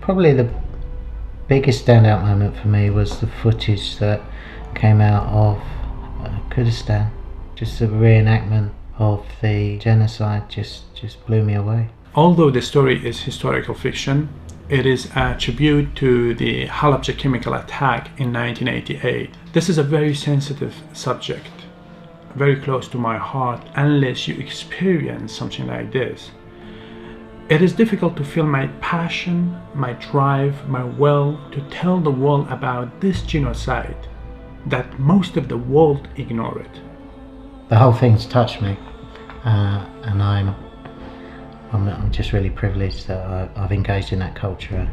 Probably the biggest standout moment for me was the footage that came out of Kurdistan. Just the reenactment of the genocide just blew me away. Although the story is historical fiction, it is a tribute to the Halabja chemical attack in 1988. This is a very sensitive subject, very close to my heart unless you experience something like this. It is difficult to feel my passion, my drive, my will to tell the world about this genocide that most of the world ignore it. The whole thing's touched me, and I'm just really privileged that I've engaged in that culture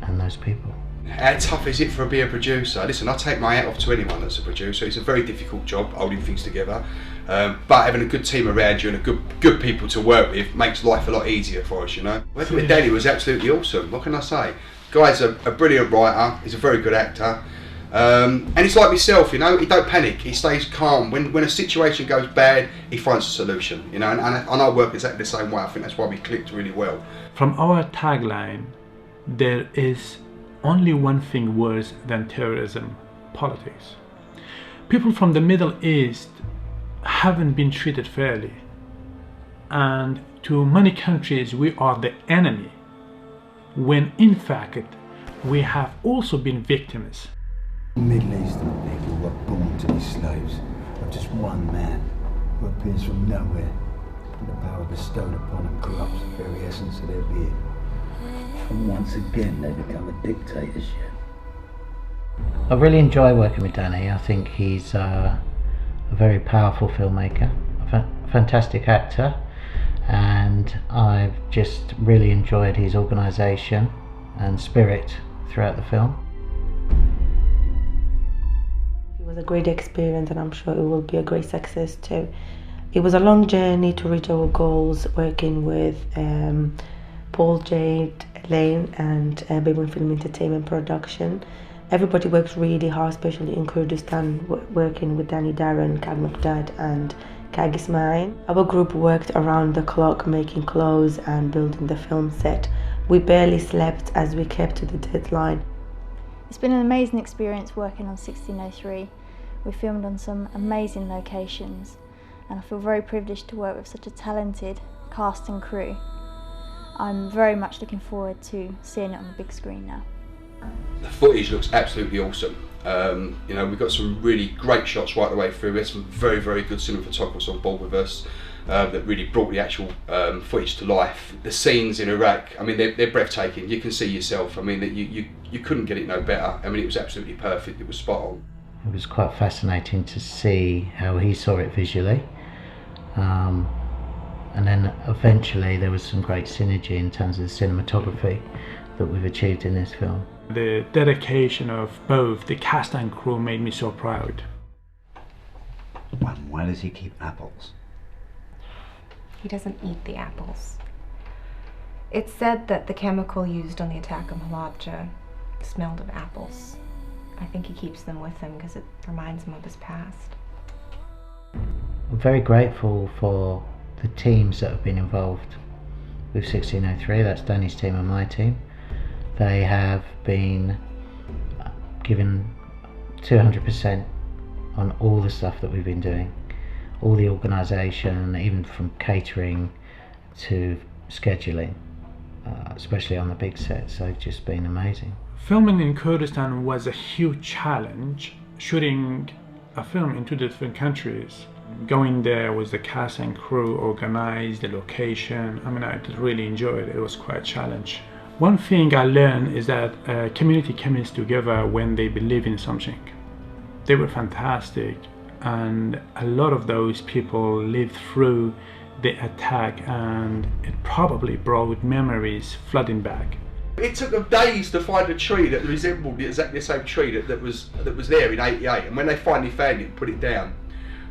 and those people. How tough is it for be a producer? Listen, I take my hat off to anyone that's a producer. It's a very difficult job, holding things together. But having a good team around you and a good people to work with makes life a lot easier for us, you know. Working with Danny was absolutely awesome. What can I say? Guy's a brilliant writer. He's a very good actor. And he's like myself, you know. He don't panic. He stays calm. When a situation goes bad, he finds a solution, you know. And I work exactly the same way. I think that's why we clicked really well. From our tagline, there is only one thing worse than terrorism: politics. People from the Middle East haven't been treated fairly, and to many countries we are the enemy, when in fact we have also been victims. Middle Eastern people were born to be slaves of just one man who appears from nowhere, and the power bestowed upon them corrupts the very essence of their being. And once again they become a dictatorship. I really enjoy working with Danny. I think he's a very powerful filmmaker, a fantastic actor, and I've just really enjoyed his organisation and spirit throughout the film. It was a great experience, and I'm sure it will be a great success too. It was a long journey to reach our goals, working with Paul, Jade, Elaine and Babel Film Entertainment Production. Everybody works really hard, especially in Kurdistan, working with Danny Darren, Kag Muqdad and Kag Ismail. Our group worked around the clock making clothes and building the film set. We barely slept as we kept to the deadline. It's been an amazing experience working on 1603. We filmed on some amazing locations, and I feel very privileged to work with such a talented cast and crew. I'm very much looking forward to seeing it on the big screen now. The footage looks absolutely awesome. You know, we've got some really great shots right the way through. We had some very, very good cinematographers on board with us that really brought the actual footage to life. The scenes in Iraq, I mean, they're breathtaking. You can see yourself. I mean, that you couldn't get it no better. I mean, it was absolutely perfect. It was spot on. It was quite fascinating to see how he saw it visually. And then eventually there was some great synergy in terms of the cinematography that we've achieved in this film. The dedication of both the cast and crew made me so proud. Why does he keep apples? He doesn't eat the apples. It's said that the chemical used on the attack on Halabja smelled of apples. I think he keeps them with him because it reminds him of his past. I'm very grateful for the teams that have been involved with 1603. That's Danny's team and my team. They have been given 200% on all the stuff that we've been doing, all the organisation, even from catering to scheduling, especially on the big sets. They've just been amazing. Filming in Kurdistan was a huge challenge. Shooting a film in two different countries, going there with the cast and crew, organize the location. I mean, I did really enjoy it. It was quite a challenge. One thing I learned is that a community comes together when they believe in something. They were fantastic, and a lot of those people lived through the attack, and it probably brought memories flooding back. It took them days to find a tree that resembled exactly the same tree that was there in '88, and when they finally found it and put it down,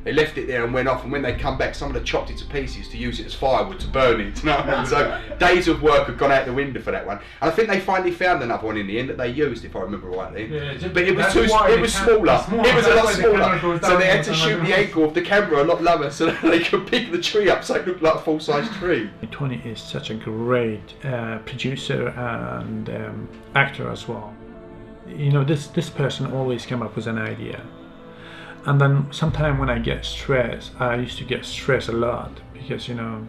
They left it there and went off, and when they come back, someone had chopped it to pieces to use it as firewood to burn it. You know what I mean? So days of work had gone out the window for that one. And I think they finally found another one in the end that they used, if I remember rightly. Yeah, but it was smaller. It was a lot smaller. So they had to shoot the angle of the camera a lot lower so that they could pick the tree up so it looked like a full-size tree. Tony is such a great producer and actor as well. You know, this person always came up with an idea. And then sometimes when I get stressed, I used to get stressed a lot because, you know,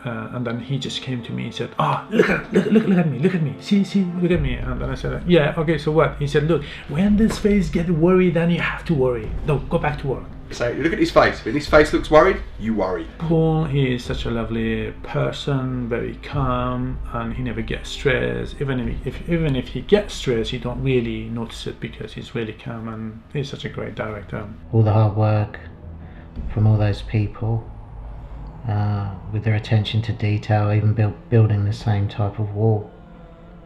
and then he just came to me and said, "Oh, look at me, see, look at me." And then I said, "Yeah, okay, so what?" He said, "Look, when this face gets worried, then you have to worry. No, go back to work." So you look at his face. When his face looks worried, you worry. Paul, he is such a lovely person, very calm, and he never gets stressed. Even if he gets stressed, you don't really notice it because he's really calm, and he's such a great director. All the hard work from all those people, with their attention to detail, even building the same type of wall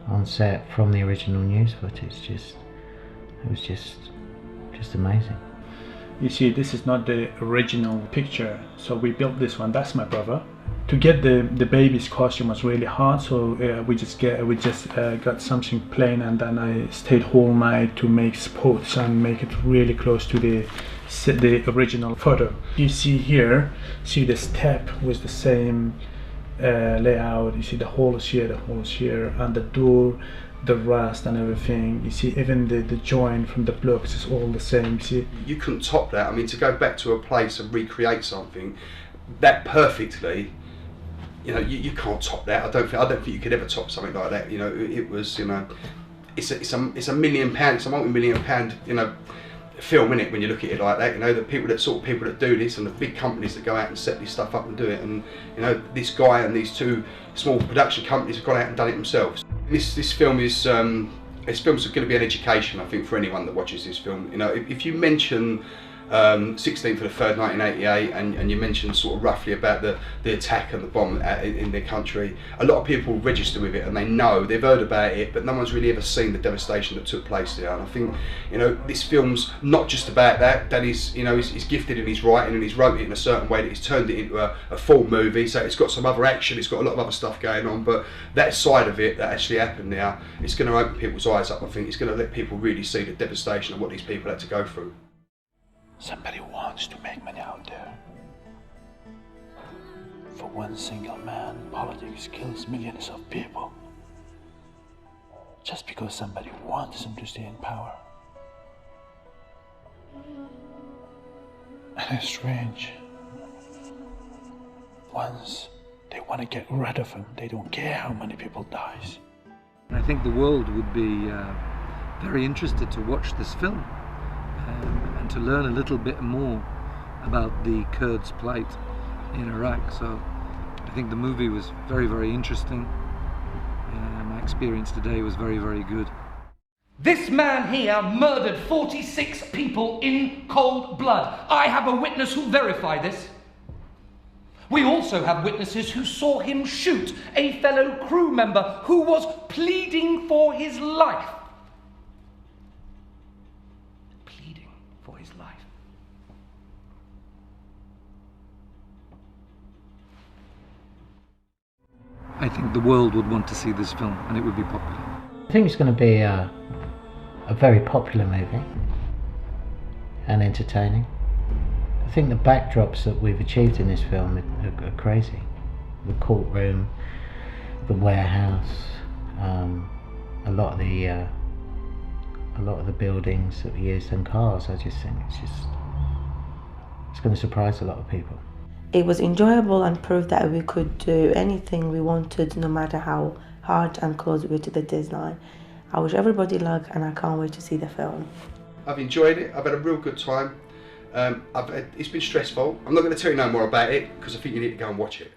on set from the original news footage. It was just amazing. You see, this is not the original picture, so we built this one. That's my brother. To get the baby's costume was really hard, so we just got something plain, and then I stayed whole night to make spots and make it really close to the original photo. You see here, see the step with the same layout. You see the holes here, and the door, the rust and everything. You see even the joint from the blocks is all the same. You see, you couldn't top that. I mean, to go back to a place and recreate something that perfectly, you know, you can't top that. I don't think you could ever top something like that. You know, it was, you know, it's a £1 million, it's a multi-million-pound, you know, film, in it, when you look at it like that. You know, the people that do this, and the big companies that go out and set this stuff up and do it, and you know, this guy and these two small production companies have gone out and done it themselves. This film is this film's going to be an education, I think, for anyone that watches this film. You know, if you mention 16th of the 3rd, 1988, and you mentioned sort of roughly about the attack and the bomb in their country, a lot of people register with it and they know, they've heard about it, but no one's really ever seen the devastation that took place there. And I think, you know, this film's not just about that. That is, you know, he's gifted in his writing, and he's wrote it in a certain way that he's turned it into a full movie. So it's got some other action, it's got a lot of other stuff going on, but that side of it that actually happened now, it's going to open people's eyes up. I think it's going to let people really see the devastation of what these people had to go through. Somebody wants to make money out there. For one single man, politics kills millions of people. Just because somebody wants them to stay in power. And it's strange. Once they want to get rid of him, they don't care how many people dies. I think the world would be very interested to watch this film. And to learn a little bit more about the Kurds' plight in Iraq. So I think the movie was very, very interesting. My experience today was very, very good. This man here murdered 46 people in cold blood. I have a witness who'll verify this. We also have witnesses who saw him shoot a fellow crew member who was pleading for his life. I think the world would want to see this film, and it would be popular. I think it's going to be a very popular movie and entertaining. I think the backdrops that we've achieved in this film are crazy. The courtroom, the warehouse, a lot of the buildings that we used and cars. I just think it's going to surprise a lot of people. It was enjoyable and proved that we could do anything we wanted, no matter how hard and close we were to the deadline. I wish everybody luck, and I can't wait to see the film. I've enjoyed it. I've had a real good time. It's been stressful. I'm not going to tell you no more about it because I think you need to go and watch it.